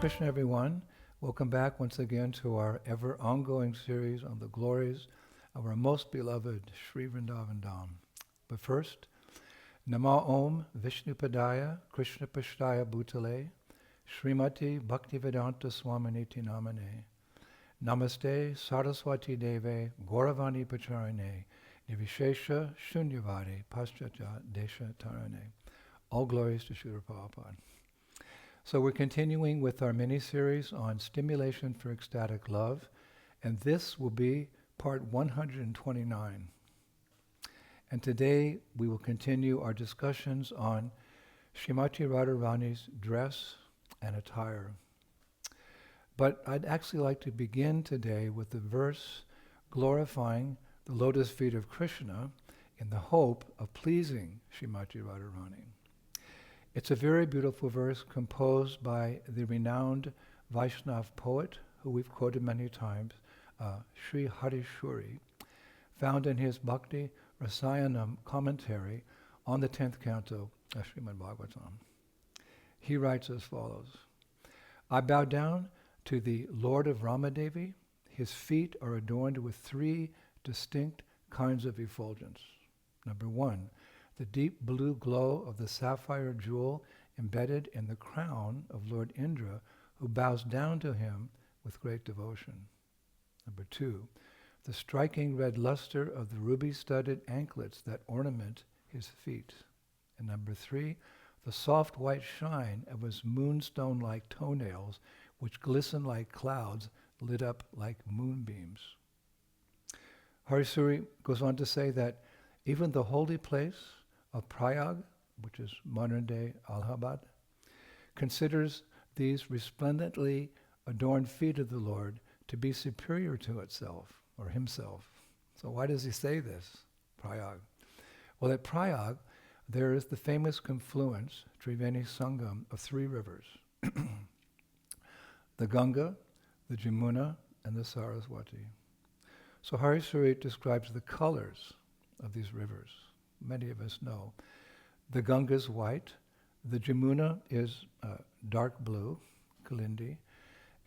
Krishna, everyone. Welcome back once again to our ever ongoing series on the glories of our most beloved Sri Vrindavan Dham. But first, Nama Om Vishnupadaya Krishna Pashtaya Bhutale Srimati Bhaktivedanta Swaminiti Namane Namaste Saraswati Deve Gauravani Pacharine Nivishesha Shunyavadi Paschatya Desha Tarane. All glories to Srila Prabhupada. So we're continuing with our mini-series on Stimulation for Ecstatic Love, and this will be part 129. And today we will continue our discussions on Srimati Radharani's dress and attire. But I'd actually like to begin today with the verse glorifying the lotus feet of Krishna in the hope of pleasing Srimati Radharani. It's a very beautiful verse composed by the renowned Vaishnav poet, who we've quoted many times, Sri Harishuri, found in his Bhakti Rasayanam commentary on the 10th canto of Srimad Bhagavatam. He writes as follows: I bow down to the Lord of Ramadevi. His feet are adorned with three distinct kinds of effulgence. Number one, the deep blue glow of the sapphire jewel embedded in the crown of Lord Indra, who bows down to him with great devotion. Number two, the striking red luster of the ruby-studded anklets that ornament his feet. And number three, the soft white shine of his moonstone-like toenails, which glisten like clouds lit up like moonbeams. Harisuri goes on to say that even the holy place of Prayag, which is modern-day Allahabad, considers these resplendently adorned feet of the Lord to be superior to itself, or himself. So why does he say this, Prayag? Well, at Prayag, there is the famous confluence, Triveni Sangam, of three rivers. The Ganga, the Jamuna, and the Saraswati. So Harisuri describes the colors of these rivers. Many of us know. The Ganga is white, the Jamuna is dark blue, Kalindi,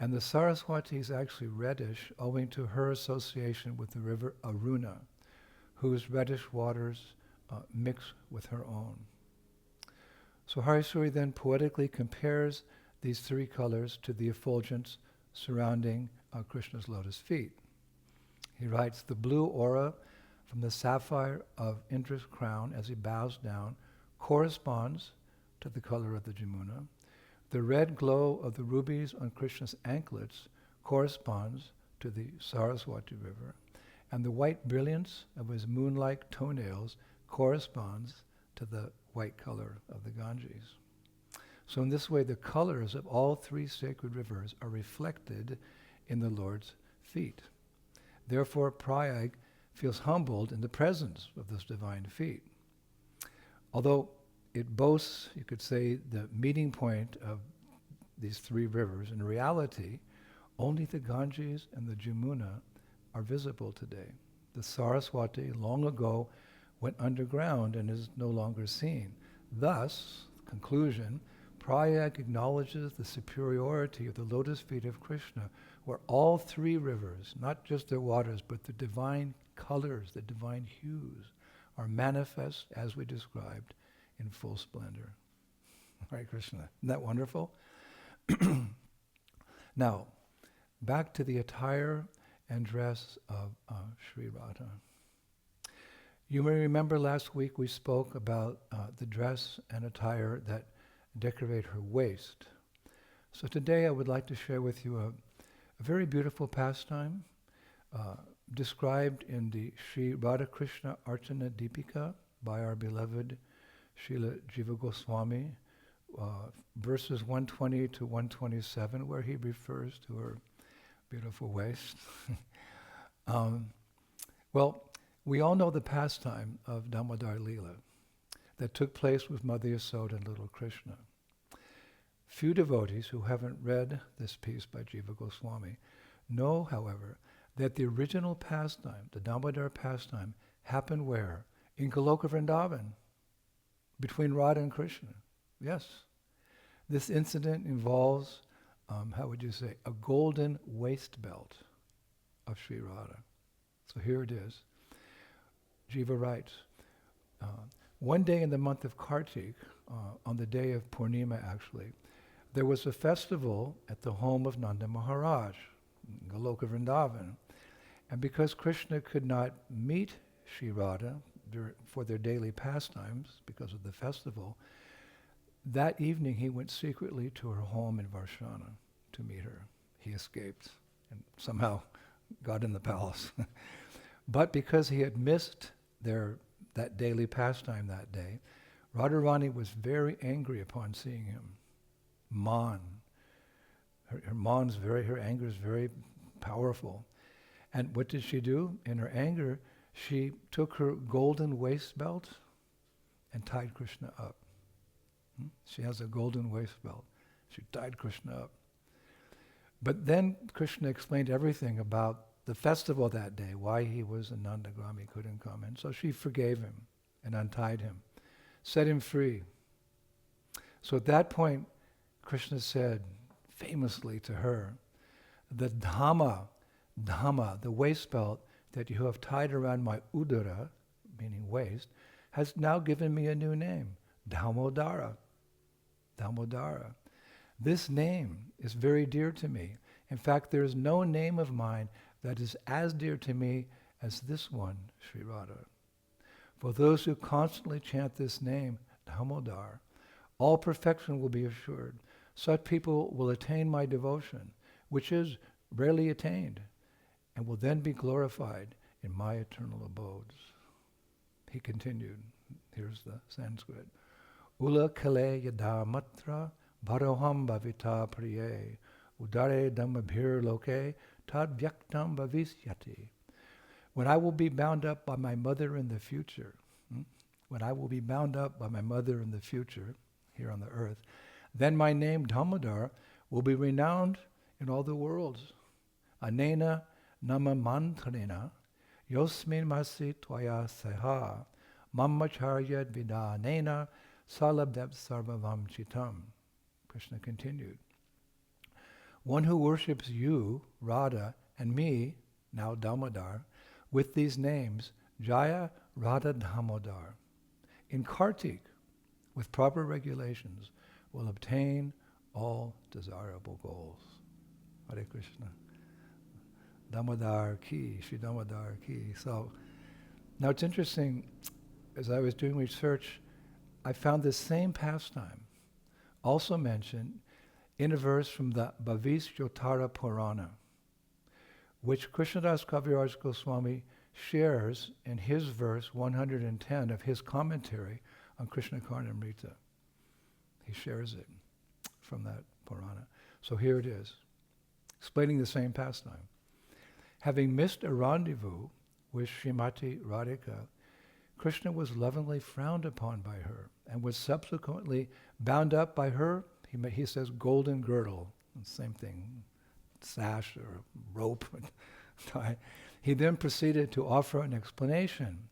and the Saraswati is actually reddish owing to her association with the river Aruna, whose reddish waters mix with her own. So Harisuri then poetically compares these three colors to the effulgence surrounding Krishna's lotus feet. He writes, the blue aura from the sapphire of Indra's crown as he bows down corresponds to the color of the Jamuna. The red glow of the rubies on Krishna's anklets corresponds to the Saraswati river. And the white brilliance of his moon-like toenails corresponds to the white color of the Ganges. So in this way, the colors of all three sacred rivers are reflected in the Lord's feet. Therefore, Prayag feels humbled in the presence of those divine feet. Although it boasts, you could say, the meeting point of these three rivers, in reality, only the Ganges and the Jamuna are visible today. The Saraswati long ago went underground and is no longer seen. Thus, conclusion, Prayag acknowledges the superiority of the lotus feet of Krishna, where all three rivers, not just their waters, but the divine colors, the divine hues, are manifest as we described in full splendor. Right, Krishna? Isn't that wonderful? Now, back to the attire and dress of Sri Radha. You may remember last week we spoke about the dress and attire that decorate her waist. So today I would like to share with you a very beautiful pastime described in the Sri Radha Krishna Archana Deepika by our beloved Srila Jiva Goswami, verses 120 to 127, where he refers to her beautiful waist. Well, we all know the pastime of Damodara Leela that took place with Mother Yasoda and little Krishna. Few devotees who haven't read this piece by Jiva Goswami know, however, that the original pastime, the Damodara pastime, happened where? In Goloka Vrindavan, between Radha and Krishna. Yes. This incident involves how would you say, a golden waist belt of Sri Radha. So here it is. Jiva writes, one day in the month of Kartik, on the day of Purnima actually, there was a festival at the home of Nanda Maharaj, Goloka Vrindavan. And because Krishna could not meet Sri Radha for their daily pastimes because of the festival, that evening he went secretly to her home in Varshana to meet her. He escaped and somehow got in the palace. But because he had missed that daily pastime that day, Radharani was very angry upon seeing him. Man. Her anger is very powerful. And what did she do? In her anger, she took her golden waist belt and tied Krishna up. She has a golden waist belt. She tied Krishna up. But then Krishna explained everything about the festival that day, why he was in Nandagram, he couldn't come. And so she forgave him and untied him, set him free. So at that point, Krishna said famously to her, the Dhamma, the waist belt that you have tied around my udara, meaning waist, has now given me a new name, Damodara. Damodara. This name is very dear to me. In fact, there is no name of mine that is as dear to me as this one, Sri Radha. For those who constantly chant this name, Damodar, all perfection will be assured. Such people will attain my devotion, which is rarely attained, and will then be glorified in my eternal abodes. He continued. Here's the Sanskrit. Ula kale yada matra bharoham bhavita priye udare dhammabhir loke tad vyaktam bhavisyati. When I will be bound up by my mother in the future, when I will be bound up by my mother in the future, here on the earth, then my name Damodar will be renowned in all the worlds. Anena nama mantrena yosmin masi tvaya seha mamacharya vidanena salabdev sarvavam chitam. Krishna continued. One who worships you, Radha, and me, now Damodar, with these names, Jaya Radha Damodar, in Kartik, with proper regulations, will obtain all desirable goals. Hare Krishna. Damodar ki, Shri Damodar ki. So, now it's interesting, as I was doing research, I found this same pastime also mentioned in a verse from the Bhavishyotara Purana, which Krishnadas Kaviraj Goswami shares in his verse 110 of his commentary on Krishna Karnamrita. He shares it from that Purana. So here it is, explaining the same pastime. Having missed a rendezvous with Srimati Radhika, Krishna was lovingly frowned upon by her and was subsequently bound up by her, he says, golden girdle, same thing, sash or rope. He then proceeded to offer an explanation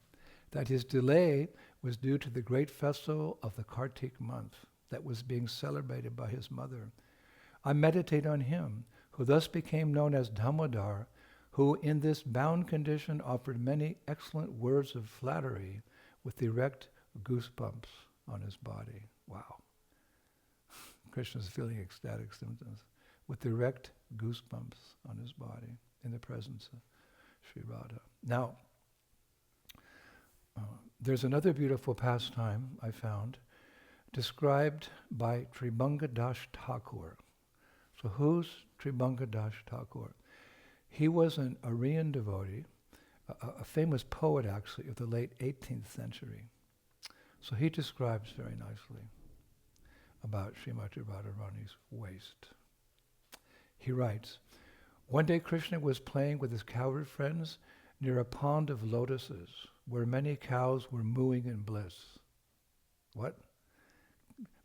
that his delay was due to the great festival of the Kartik month that was being celebrated by his mother. I meditate on him, who thus became known as Damodar, who in this bound condition offered many excellent words of flattery with erect goosebumps on his body. Wow. Krishna's feeling ecstatic symptoms with erect goosebumps on his body in the presence of Sri Radha. Now, there's another beautiful pastime I found described by Tribhanga Das Thakur. So who's Tribhanga Das Thakur? He was an Aryan devotee, a famous poet actually of the late 18th century. So he describes very nicely about Srimati Radharani's waist. He writes, one day Krishna was playing with his cowherd friends near a pond of lotuses where many cows were mooing in bliss. What?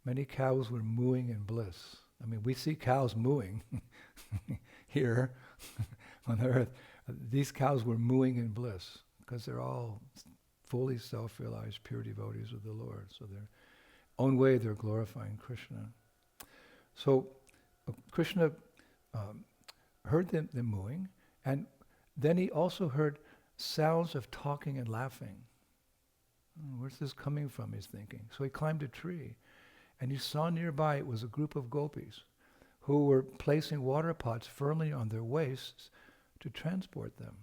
Many cows were mooing in bliss. I mean, we see cows mooing here on earth. These cows were mooing in bliss because they're all fully self-realized, pure devotees of the Lord. So their own way, they're glorifying Krishna. So Krishna heard them mooing, and then he also heard sounds of talking and laughing. Where's this coming from, he's thinking. So he climbed a tree, and he saw nearby it was a group of gopis who were placing water pots firmly on their waists to transport them.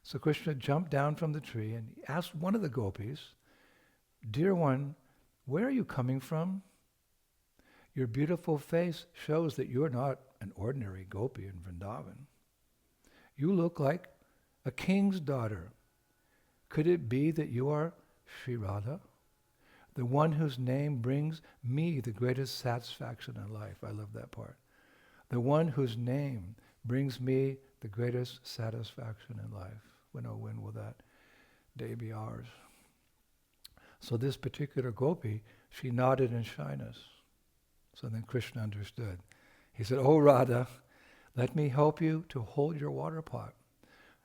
So Krishna jumped down from the tree and he asked one of the gopis, "Dear one, where are you coming from? Your beautiful face shows that you're not an ordinary gopi in Vrindavan. You look like a king's daughter. Could it be that you are Sri Radha, the one whose name brings me the greatest satisfaction in life?" I love that part. The one whose name brings me the greatest satisfaction in life. When will that day be ours? So this particular gopi, she nodded in shyness. So then Krishna understood. He said, "Oh Radha, let me help you to hold your water pot.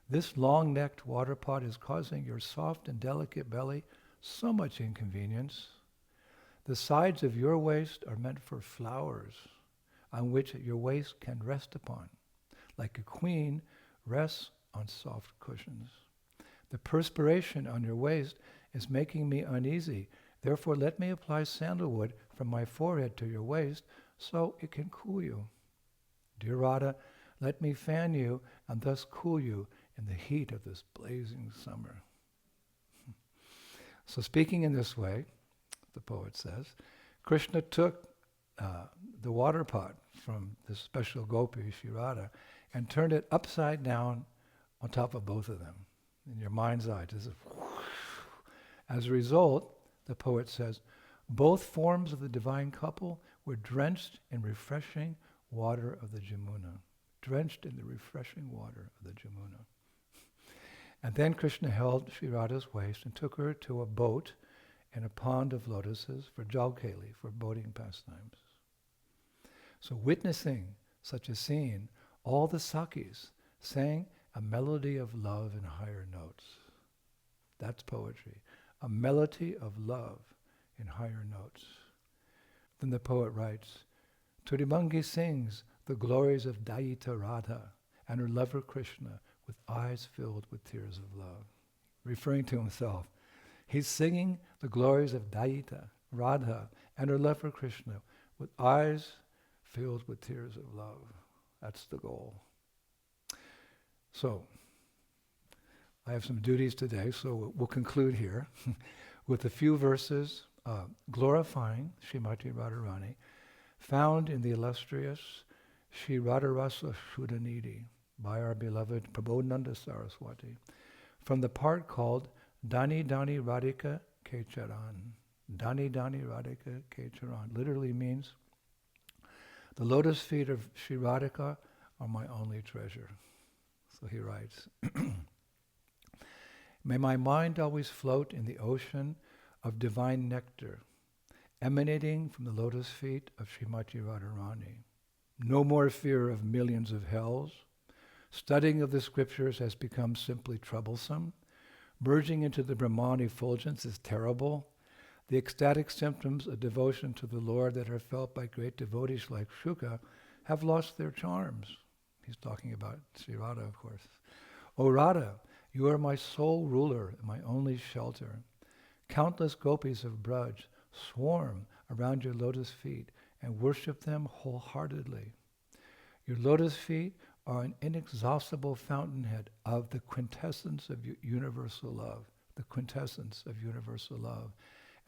This long-necked water pot is causing your soft and delicate belly so much inconvenience. The sides of your waist are meant for flowers on which your waist can rest upon, like a queen rests on soft cushions. The perspiration on your waist is making me uneasy. Therefore, let me apply sandalwood from my forehead to your waist so it can cool you. Dear Radha, let me fan you and thus cool you in the heat of this blazing summer." So speaking in this way, the poet says, Krishna took the water pot from this special gopi, Sri Radha, and turned it upside down on top of both of them. In your mind's eye, this is as a result, the poet says, both forms of the divine couple were drenched in refreshing water of the Jamuna. Drenched in the refreshing water of the Jamuna. And then Krishna held Sri Radha's waist and took her to a boat in a pond of lotuses for Jalkeli, for boating pastimes. So witnessing such a scene, all the Sakis sang a melody of love in higher notes. That's poetry. A melody of love in higher notes. Then the poet writes, Turimangi sings the glories of Dayita Radha and her lover Krishna with eyes filled with tears of love. Referring to himself, he's singing the glories of Dayita Radha and her lover Krishna with eyes filled with tears of love. That's the goal. So, I have some duties today, so we'll conclude here with a few verses glorifying Srimati Radharani, found in the illustrious Sri Radharasa Shuddhanidhi by our beloved Prabodhananda Saraswati, from the part called Dani Dani Radhika Ke Charan. Dani Dani Radhika Ke Charan literally means, the lotus feet of Sri Radhika are my only treasure. So he writes, May my mind always float in the ocean of divine nectar, emanating from the lotus feet of Srimati Radharani. No more fear of millions of hells. Studying of the scriptures has become simply troublesome. Merging into the Brahman effulgence is terrible. The ecstatic symptoms of devotion to the Lord that are felt by great devotees like Shuka have lost their charms. He's talking about Sri Radha, of course. O Radha, you are my sole ruler and my only shelter. Countless gopis of Braj swarm around your lotus feet and worship them wholeheartedly. Your lotus feet are an inexhaustible fountainhead of the quintessence of universal love, the quintessence of universal love,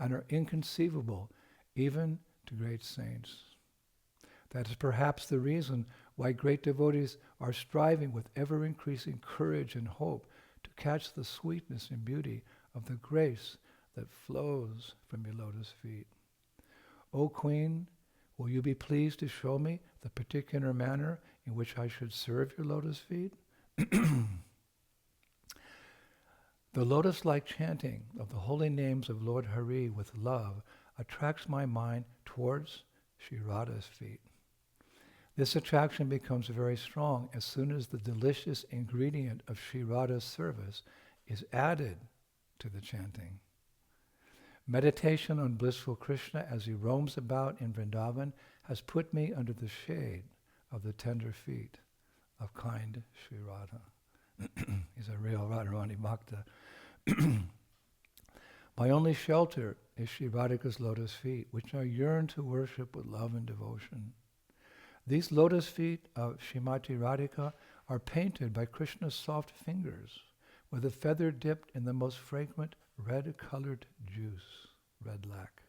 and are inconceivable even to great saints. That is perhaps the reason why great devotees are striving with ever-increasing courage and hope to catch the sweetness and beauty of the grace that flows from your lotus feet. O Queen, will you be pleased to show me the particular manner in which I should serve your lotus feet? The lotus-like chanting of the holy names of Lord Hari with love attracts my mind towards Sri Radha's feet. This attraction becomes very strong as soon as the delicious ingredient of Sri Radha's service is added to the chanting. Meditation on blissful Krishna as he roams about in Vrindavan has put me under the shade of the tender feet of kind Sri Radha. He's a real Radharani Bhakta. My only shelter is Sri Radhika's lotus feet, which I yearn to worship with love and devotion. These lotus feet of Srimati Radhika are painted by Krishna's soft fingers, with a feather dipped in the most fragrant red-colored juice, red lac.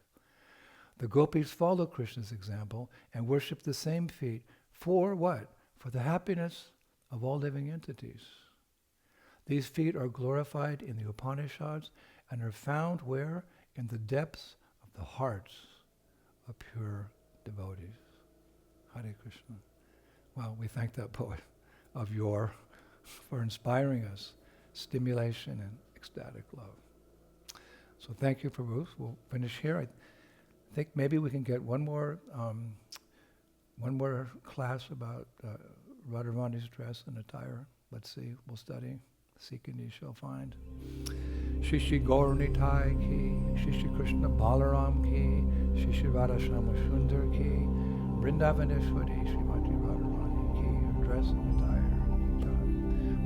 The gopis follow Krishna's example and worship the same feet for what? For the happiness of all living entities. These feet are glorified in the Upanishads and are found where? In the depths of the hearts of pure devotees. Hare Krishna. Well, we thank that poet of yore for inspiring us, stimulation and ecstatic love. So thank you, Prabhu. We'll finish here. I think maybe we can get one more class about Radharani's dress and attire. Let's see. We'll study. Seek and ye shall find. Shri Shri Gaur Nitai ki, Shri Shri Krishna Balaram ki, Shri Shri Radha Shama Sundar ki, Vrindavaneshwari Srimati Radharani ki, her dress and attire.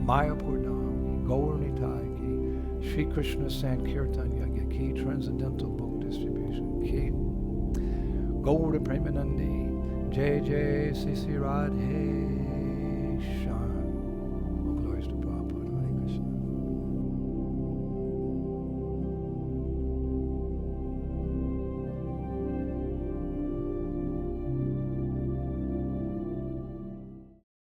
Mayapur Dham ki, Gaur Nitai ki, Shri Krishna Sankirtan Yagya ki, Transcendental Book Distribution ki, Gaur Premanandi, Jai Jai Sisi Radhe